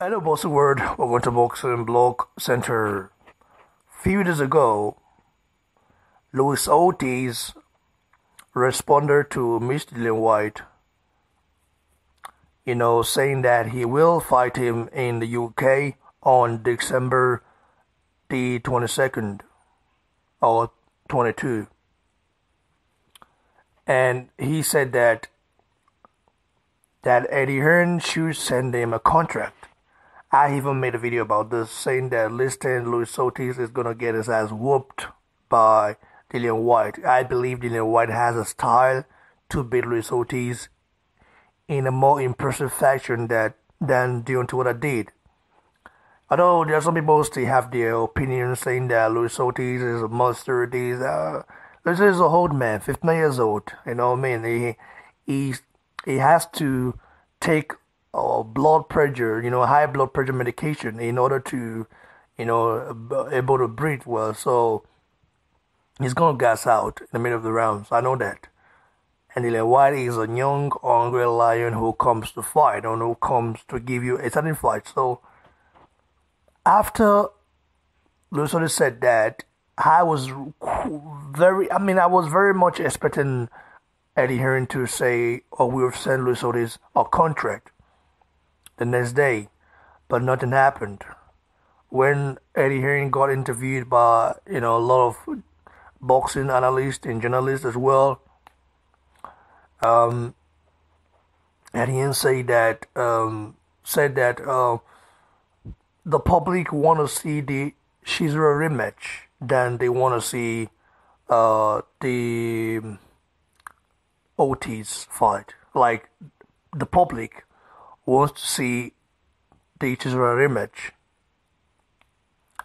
Hello, Bossy Word. Welcome to Boxing Blog Center. Few days ago, Luis Ortiz responded to Mr. Dillian Whyte, saying that he will fight him in the UK on December the 22nd or 22. And he said that Eddie Hearn should send him a contract. I even made a video about this, saying that Liston Luis Ortiz is gonna get his ass whooped by Dillian Whyte. I believe Dillian Whyte has a style to beat Luis Ortiz in a more impressive fashion than Deontay Wilder did. Although there are some people still have their opinions saying that Luis Ortiz is a monster. Luis is a old man, 59 years old. You know what I mean? He has to take blood pressure, high blood pressure medication in order to, able to breathe well. So he's gonna gas out in the middle of the rounds. I know that. And Dillian Whyte is a young, hungry lion who comes to fight and who comes to give you a certain fight. So after Luis said that, I was very much expecting Eddie Hearn to say, "Oh, we'll send Luis Ortiz a contract" the next day, but nothing happened. When Eddie Hearn got interviewed by a lot of boxing analysts and journalists as well, Eddie Hearn said that the public want to see the Chisora rematch than they want to see the Ortiz fight. Like the public wants to see the Chisora rematch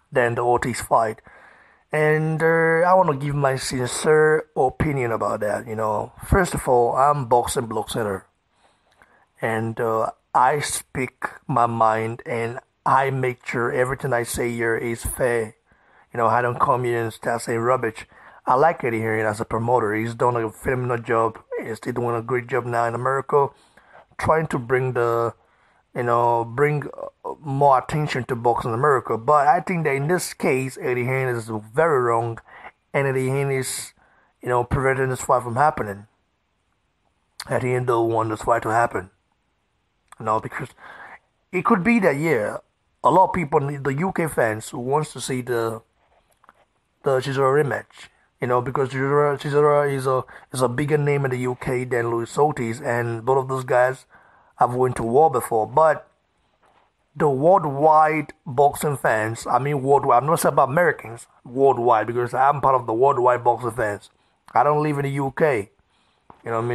than the Ortiz fight. And I want to give my sincere opinion about that. First of all, I'm Boxing Blog Center, and I speak my mind, and I make sure everything I say here is fair. I don't come here and start saying rubbish. I like Eddie Hearn as a promoter. He's done a phenomenal job. He's still doing a great job now in America, trying to bring more attention to boxing in America. But I think that in this case, Eddie Hearn is very wrong, and Eddie Hearn is, preventing this fight from happening. Eddie Hearn don't want this fight to happen, because it could be that a lot of people, the UK fans, who wants to see the Chisora rematch. Because Chisora is a bigger name in the UK than Luis Ortiz, and both of those guys have went to war before. But the worldwide boxing fans, worldwide, I'm not saying about Americans, worldwide, because I'm part of the worldwide boxing fans. I don't live in the UK,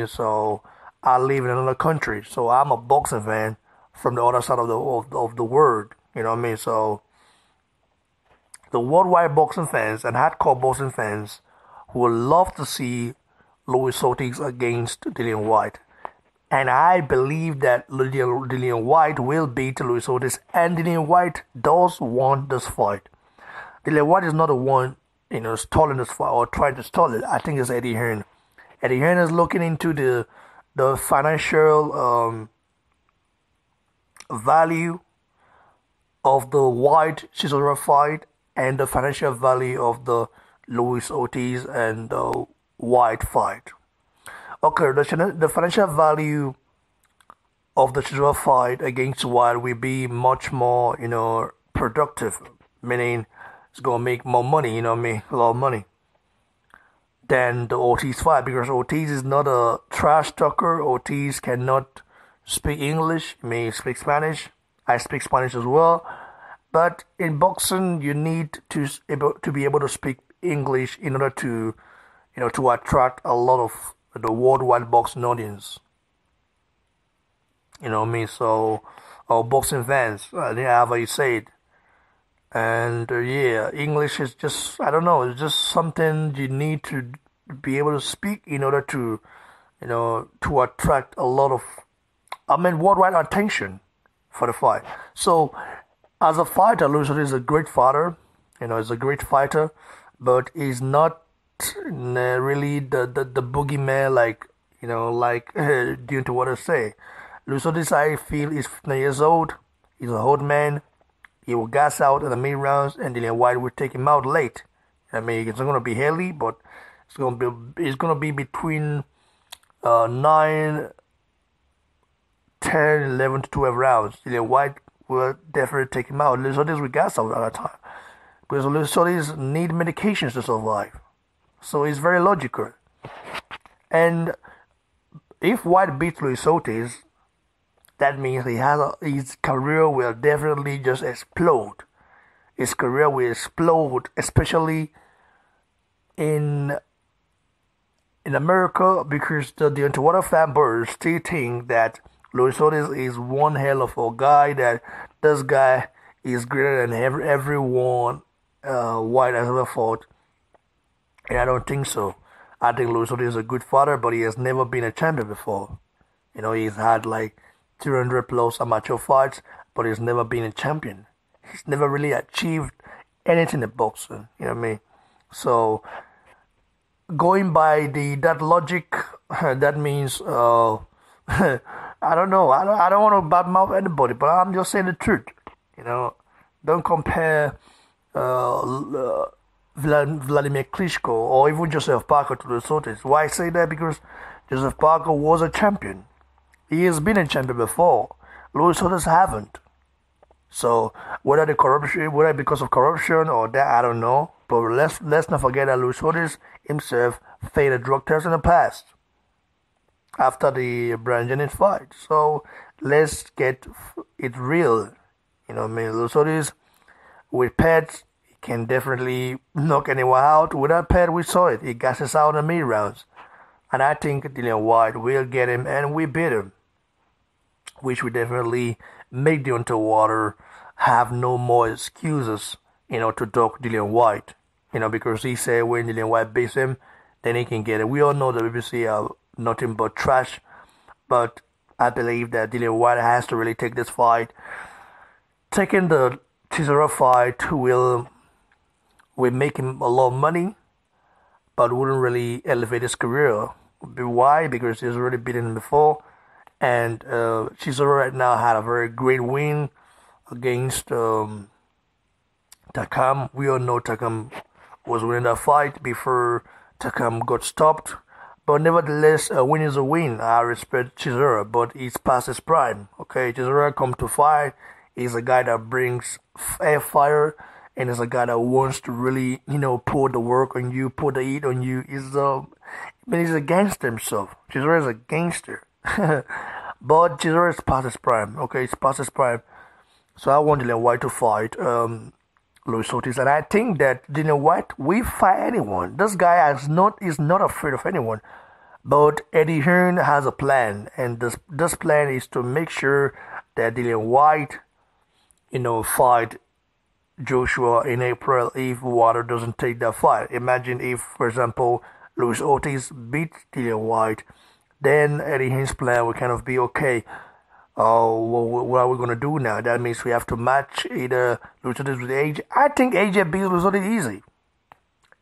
so I live in another country, so I'm a boxing fan from the other side of the world, so the worldwide boxing fans and hardcore boxing fans would love to see Luis Ortiz against Dillian Whyte. And I believe that Dillian Whyte will beat Luis Ortiz, and Dillian Whyte does want this fight. Dillian Whyte is not the one, stalling this fight or trying to stall it. I think it's Eddie Hearn. Eddie Hearn is looking into the financial value of the Whyte Chisora fight and the financial value of the Luis Ortiz and the Whyte fight. Okay, the financial value of the Chisora fight against Whyte will be much more, productive, meaning it's gonna make more money, a lot of money, than the Ortiz fight, because Ortiz is not a trash talker. Ortiz cannot speak English, he may speak Spanish. I speak Spanish as well. But in boxing, you need to be able to speak English in order to, to attract a lot of the worldwide boxing audience. So our boxing fans, however you say it. And English is just, I don't know, it's just something you need to be able to speak in order to, to attract a lot of, worldwide attention for the fight. So as a fighter, Luis Ortiz is a great fighter. He's a great fighter, but he's not really the boogeyman like due to what I say. Luis Ortiz, I feel, is 50 years old. He's an old man. He will gas out in the mid rounds, and Dillian Whyte will take him out late. I mean, it's not gonna be early, but it's gonna be between 9, 10, 11 to 12 rounds. Dillian Whyte will definitely take him out. Luis Ortiz will gas out at that time because Luis Ortiz need medications to survive. So it's very logical. And if Whyte beats Luis Ortiz, that means his career will definitely just explode. His career will explode, especially in America, because the underwater fan base still think that Luis Ortiz is one hell of a guy, that this guy is greater than everyone Whyte has ever fought. And I don't think so. I think Luis Ortiz is a good fighter, but he has never been a champion before. He's had like 200 plus amateur fights, but he's never been a champion. He's never really achieved anything in boxing. You know what I mean? So, going by that logic, that means I don't know. I don't want to badmouth anybody, but I'm just saying the truth. Don't compare Vladimir Klitschko or even Joseph Parker to the Ortiz. Why I say that? Because Joseph Parker was a champion. He has been a champion before. Luis Ortiz haven't. So whether because of corruption or that, I don't know. But let's not forget that Luis Ortiz himself failed a drug test in the past after the Brian Jennings fight. So let's get it real. Luis Ortiz with pads, he can definitely knock anyone out. Without pad, we saw it. He gasses out in the mid rounds. And I think Dillian Whyte will get him and we beat him, which will definitely make the underwater have no more excuses, to dog Dillian Whyte. Because he said when Dillian Whyte beats him, then he can get it. We all know the BBC are nothing but trash, but I believe that Dillian Whyte has to really take this fight. Taking the Chisora fight will make him a lot of money, but wouldn't really elevate his career. Why? Because he's already beaten him before, and Chisora right now had a very great win against Takam. We all know Takam was winning that fight before Takam got stopped. But nevertheless, a win is a win. I respect Chisora, but he's past his prime. Okay, Chisora come to fight. He's a guy that brings fire, and is a guy that wants to really, pour the work on you, pour the heat on you. He's a gangster himself. Chisora is a gangster. But Chisora is past his prime. Okay, it's past his prime. So I want Dillian Whyte to fight Luis Ortiz, and I think that Dillian Whyte will fight anyone. This guy is not afraid of anyone. But Eddie Hearn has a plan, and this plan is to make sure that Dillian Whyte, fight Joshua in April if Water doesn't take that fight. Imagine if, for example, Luis Ortiz beats Dillian Whyte, then Eddie Hearn's plan would kind of be, okay, what are we going to do now? That means we have to match either Luis Ortiz with AJ. I think AJ beats Luis Ortiz easy.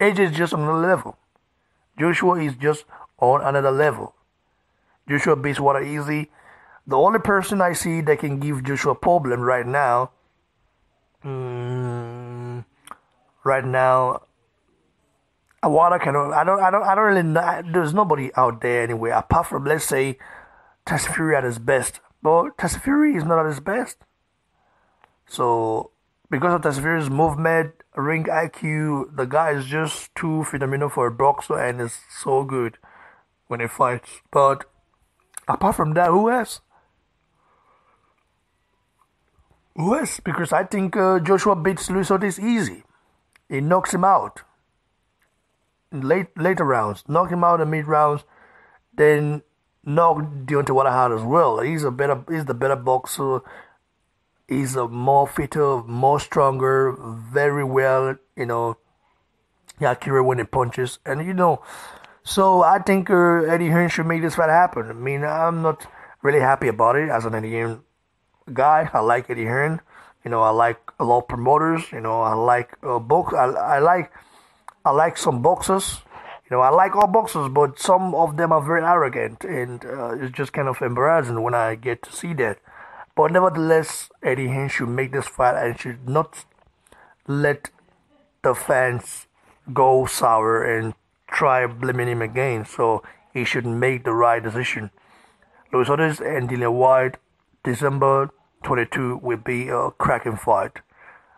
AJ is just on another level. Joshua is just on another level. Joshua beats Water easy. The only person I see that can give Joshua a problem right now, Water cannot. I don't really know. There's nobody out there anyway, apart from, let's say, Tyson Fury at his best. But Tyson Fury is not at his best. So because of Tyson Fury's movement, ring IQ, the guy is just too phenomenal for a boxer and is so good when he fights. But apart from that, who else? Because I think Joshua beats Luis Ortiz easy. He knocks him out in later rounds, knock him out in mid rounds, then knock Deontay Wilder out as well. He's the better boxer. He's a more fitter, more stronger, very well, accurate when he punches, and So I think Eddie Hearn should make this fight happen. I mean, I'm not really happy about it as an Eddie Hearn guy. I like Eddie Hearn. I like a lot of promoters. I like I like some boxers. I like all boxers, but some of them are very arrogant, and it's just kind of embarrassing when I get to see that. But nevertheless, Eddie Hearn should make this fight and should not let the fans go sour and try blaming him again. So he should make the right decision. Luis Ortiz and Dillian Whyte, December 22 will be a cracking fight.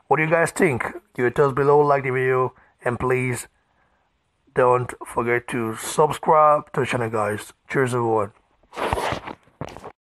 What do you guys think? Give it us below, like the video, and please don't forget to subscribe to the channel, guys. Cheers, everyone.